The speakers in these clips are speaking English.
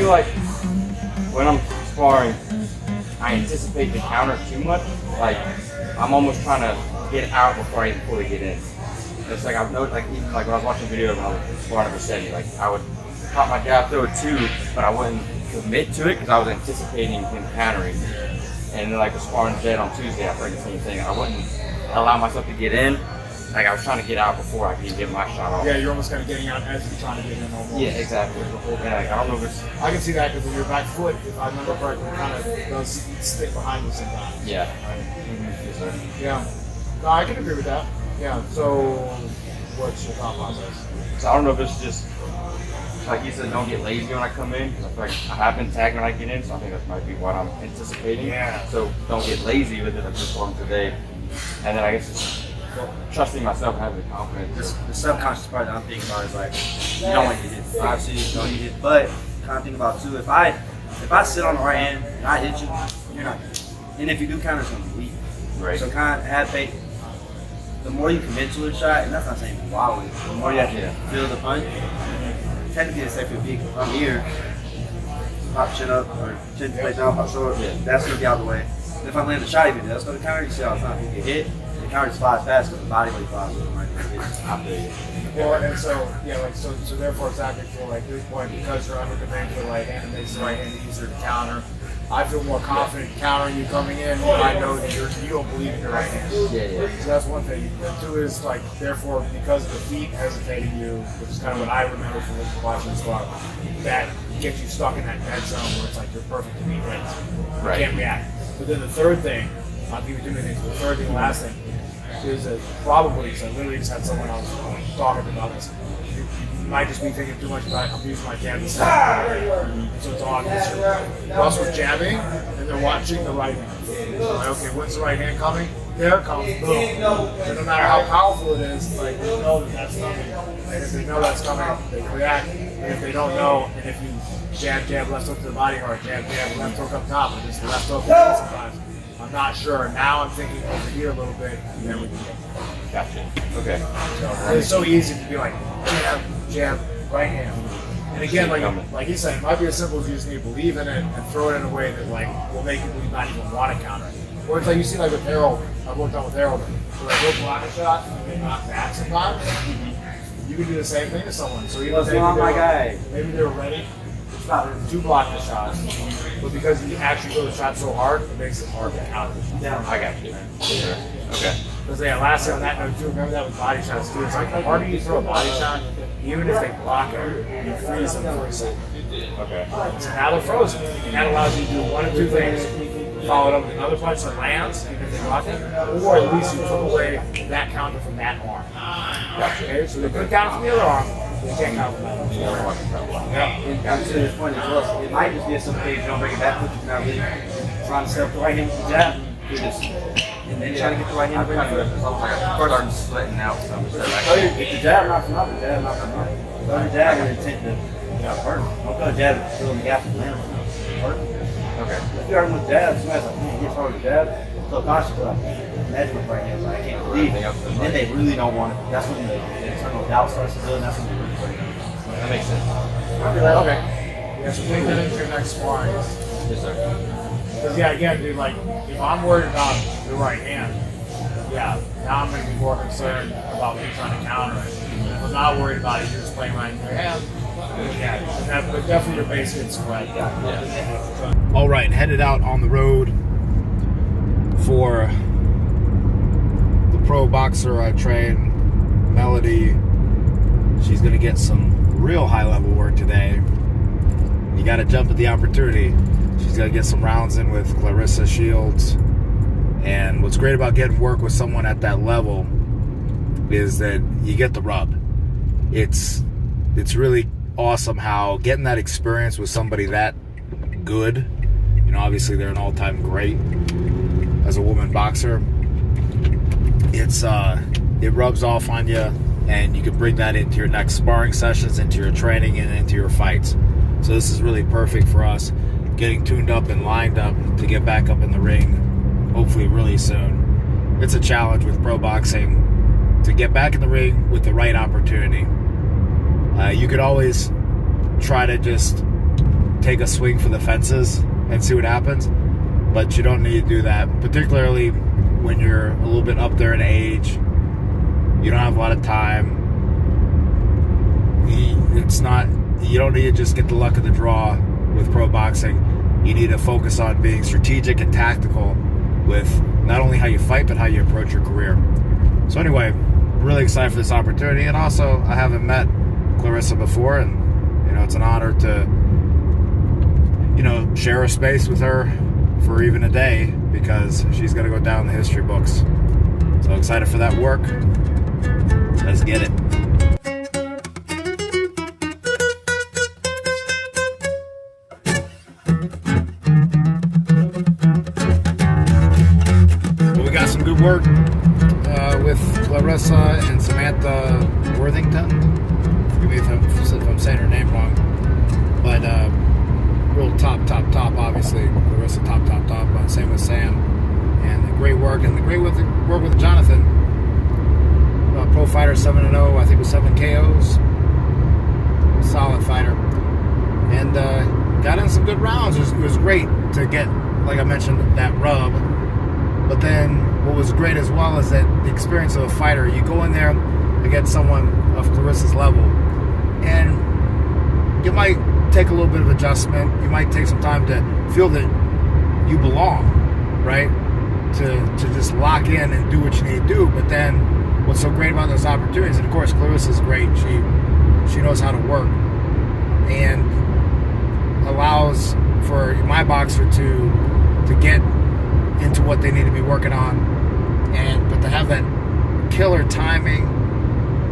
feel like when I'm sparring, I anticipate the counter too much. Like I'm almost trying to get out before I even fully get in. It's like I've noticed, like even like when I was watching videos when I was sparring for Seti, like I would pop my jab, throw it too, but I wouldn't commit to it because I was anticipating him countering. And then like the sparring jet on Tuesday, I heard the same thing. I wouldn't allow myself to get in. Like I was trying to get out before I could get my shot off. Yeah, you're almost kind of getting out as you're trying to get in almost. Yeah, exactly. Yeah, like, I don't know if it's... I can see that because your back foot, if I remember correctly, kind of does stick behind you sometimes. Yeah. Yes, sir. Yeah. No, I can agree with that. Yeah, so what's your thought process? So I don't know if it's just, like you said, don't get lazy when I come in. I feel like I have been tagged when I get in, so I think that might be what I'm anticipating. Yeah. So don't get lazy with it. I performed today. And then I guess it's trusting myself and having confidence. The subconscious part that I'm thinking about is like, you don't want to hit it. Obviously, you don't hit it. But kind of think about too, if I sit on the right hand and I hit you, you're not good. And if you do counter, it's going to be weak. Right. So kind of have faith. The more you commit to a shot, and that's not saying wow, the more you have to feel the punch. Technically, it's like if I'm here, pop chin up or chin plate down, pop short, that's going to be out of the way. And if I land a shot, even that's going to counter. You see all the time. You get hit, the counter just flies fast because the body weight flies with them right there. I feel you. Well, and so, yeah, like, so therefore, exactly for like this point, because you're under command for the right hand, it makes the right hand easier to counter. I feel more confident countering you coming in when I know that you don't believe in your right hand. Yeah. So that's one thing. And two is like, therefore, because of the feet hesitating you, which is kind of what I remember from watching this spot, that gets you stuck in that dead zone where it's like you're perfect to meet hits. You can't react. But then the third thing, I'll give you too many things, but the third thing, the last thing, is that probably, because I literally just had someone else talking about this, you might just be thinking too much about I'm using my jab to set. So it's obvious. Russ was jabbing, and they're watching the right hand. So like, okay, when's the right hand coming? There it comes, boom. And no matter how powerful it is, like, they know that that's coming. And if they know that's coming, they can react. And if they don't know, and if you jab, left hook to the body, or jab, left hook up top, or just left hook sometimes, I'm not sure. Now I'm thinking over here a little bit, and then we can get. Gotcha. Okay. So it's so easy to be like, jab, right hand. And again, like he said, it might be as simple as you just need to believe in it and throw it in a way that like will make you believe not even want to counter it. Or it's like you see like with Harold, I've worked on with Harold, where like he'll block a shot and they knock back sometimes. You can do the same thing to someone. So even maybe they were ready to block the shot, but because you actually throw the shot so hard, it makes it hard to counter the shot. Yeah, I got you. Sure. Okay. Because last year on that note too, remember that with body shots too. It's like the harder you throw a body shot, even if they block it, you freeze them for a second. Okay. So now they're frozen. And that allows you to do one of two things. Follow it up with another punch that lands, even if they block it, or at least you took away that counter from that arm. Okay, so they could counter from the other arm, they can't counter from that arm. And to this point as well, it might just be a simple case you don't bring it back, but you're not really trying to set up the right hand with the jab. You're just, and then trying to get the right hand. Starting splitting out some. If the jab knocks him out, the jab knocks him out. Throw the jab with intent to hurt. Don't throw the jab and fill in the gap and land. Hurt. Okay. If you're with jab, somebody's like, man, he gets hard with jab. So conscious, like, imagine with right hands, like, I can't believe it. And then they really don't want it. That's when the internal doubt starts to build, and that's when they really break it. That makes sense. Okay. Yeah, so take that into your next sparring. Yes, sir. Because again, dude, like, if I'm worried about the right hand, now I'm going to be more concerned about me trying to counter it. If I'm not worried about it, you're just playing right in your hand. But definitely your base hits spread. All right, headed out on the road for the pro boxer I train, Melody. She's going to get some real high-level work today. You got to jump at the opportunity. She's got to get some rounds in with Clarissa Shields. And what's great about getting work with someone at that level is that you get the rub. It's really awesome how getting that experience with somebody that good, you know, obviously they're an all-time great as a woman boxer. It rubs off on you, and you can bring that into your next sparring sessions, into your training, and into your fights. So this is really perfect for us, getting tuned up and lined up to get back up in the ring, hopefully really soon. It's a challenge with pro boxing to get back in the ring with the right opportunity. You could always try to just take a swing for the fences and see what happens. But you don't need to do that, particularly when you're a little bit up there in age. You don't have a lot of time. You don't need to just get the luck of the draw with pro boxing. You need to focus on being strategic and tactical with not only how you fight, but how you approach your career. So anyway, really excited for this opportunity. And also, I haven't met Claressa before, and it's an honor to share a space with her for even a day, because she's going to go down in the history books. So excited for that work. Let's get it. We got some good work with Claressa and Samantha Worthington. Forgive me if I'm saying her name wrong. But real top, obviously. Claressa top. Same with Sam. And the great work. And the great work with Jonathan. Pro fighter, 7-0. I think with 7 KOs. Solid fighter. And got in some good rounds. It was great to get, like I mentioned, that rub. But then what was great as well is that the experience of a fighter. You go in there against someone of Claressa's level, and you might take a little bit of adjustment. You might take some time to feel that you belong, right? To just lock in and do what you need to do. But then what's so great about those opportunities, and of course Claressa's great. She knows how to work and allows for my boxer to get into what they need to be working on, but to have that killer timing,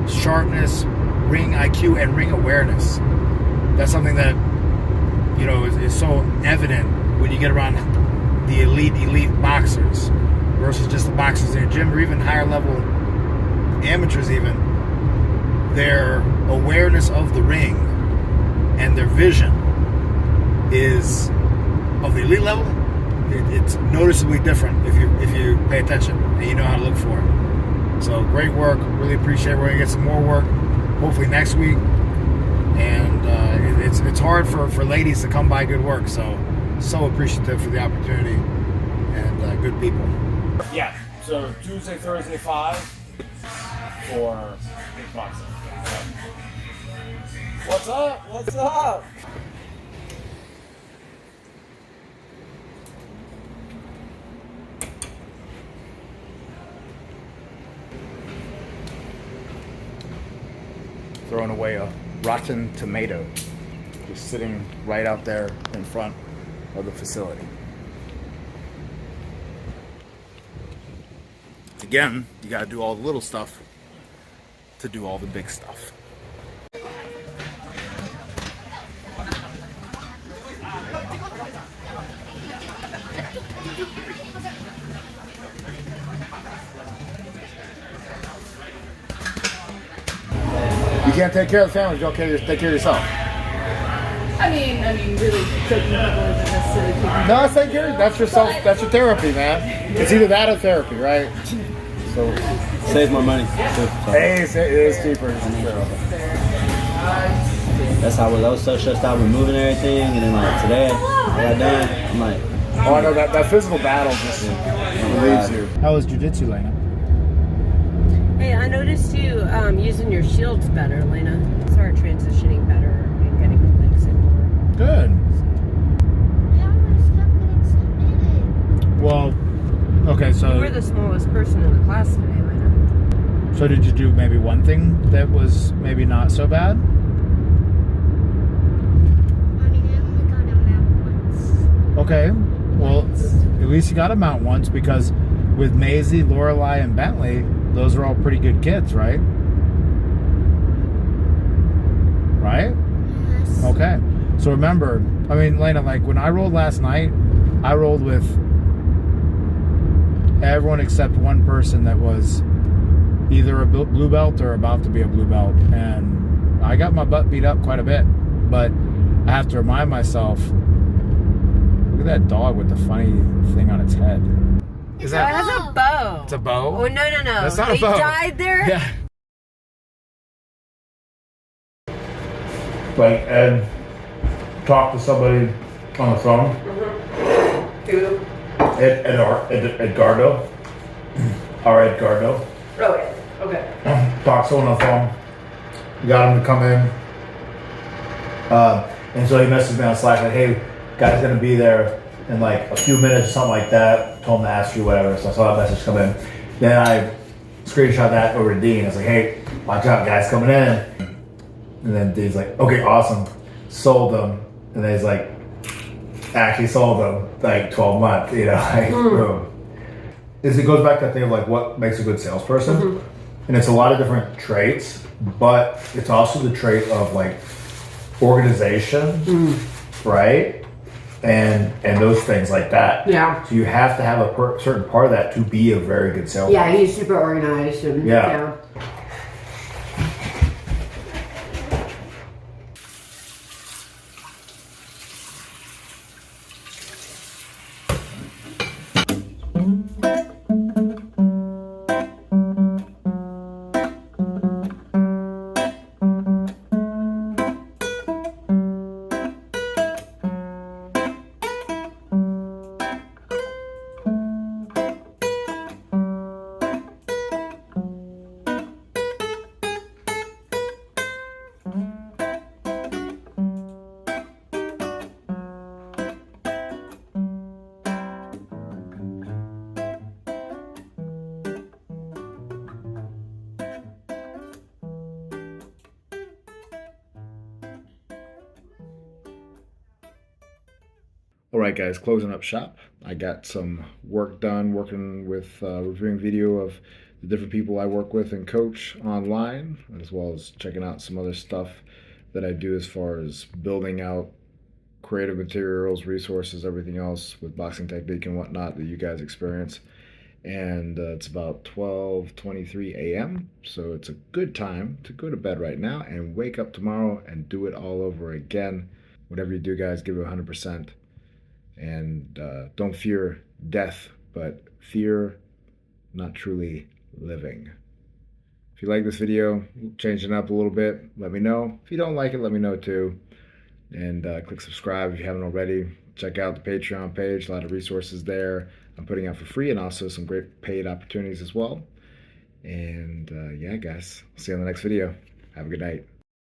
sharpness, ring IQ, and ring awareness. That's something that is so evident when you get around the elite boxers versus just the boxers in your gym, or even higher level amateurs. Even their awareness of the ring and their vision is of the elite level. It's noticeably different if you pay attention and you know how to look for it. So great work. Really appreciate it. We're going to get some more work hopefully next week. And it's hard for ladies to come by good work. So appreciative for the opportunity and good people. Yeah. So Tuesday, Thursday, 5 for kickboxing. What's up? Throwing away a rotten tomato, just sitting right out there in front of the facility. Again, you got to do all the little stuff to do all the big stuff. You can't take care of the family. You don't take care of yourself. I mean, really, taking people isn't necessarily taking care. No, it's take care. That's yourself. That's your therapy, man. It's either that or therapy, right? So Save more money. hey, it is cheaper. That's how I was so stressed out with moving everything, and then like today, I got done. I'm like, Oh, I know that physical battle just relieves you. How was jiu-jitsu, Lena? Hey, I noticed you using your shields better, Lena. Started transitioning better and getting your legs in more. Good. Well, okay, so You were the smallest person in the class today, Lena. So did you do maybe one thing that was maybe not so bad? Okay, well, at least you got a mount once, because with Maisie, Lorelai, and Bentley, those are all pretty good kids, right? Right? Yes. Okay. So remember, I mean, Lena, like when I rolled last night, I rolled with everyone except one person that was either a blue belt or about to be a blue belt. And I got my butt beat up quite a bit. But I have to remind myself, look at that dog with the funny thing on its head. Is that? That's a bow. It's a bow? Oh, no. That's not a He bow. died there? Yeah. Like, and talk to somebody on the phone. Who? Edgardo. Our Edgardo. Oh, yeah. Okay. Talk to someone on the phone. Got him to come in. And so he messaged me on Slack like, hey, guy's gonna be there in like a few minutes or something like that. Told him to ask you whatever. So I saw that message come in. Then I screenshot that over to Dean. I was like, hey, watch out, guy's coming in. And then Dean's like, okay, awesome. Sold them. And then he's like, actually sold them like 12 months, you know, like boom. It goes back to that thing of like what makes a good salesperson. And it's a lot of different traits, but it's also the trait of like organization, right? And those things like that. Yeah. So you have to have a certain part of that to be a very good salesman. Yeah, he's super organized. And, Yeah. All right, guys, closing up shop. I got some work done working with reviewing video of the different people I work with and coach online, as well as checking out some other stuff that I do as far as building out creative materials, resources, everything else with boxing technique and whatnot that you guys experience. And it's about 12:23 a.m. So it's a good time to go to bed right now and wake up tomorrow and do it all over again. Whatever you do, guys, give it 100%. And don't fear death, but fear not truly living. If you like this video, change it up a little bit, let me know. If you don't like it, let me know too. And click subscribe if you haven't already. Check out the Patreon page, a lot of resources there I'm putting out for free, and also some great paid opportunities as well. And yeah, guys, see you on the next video. Have a good night.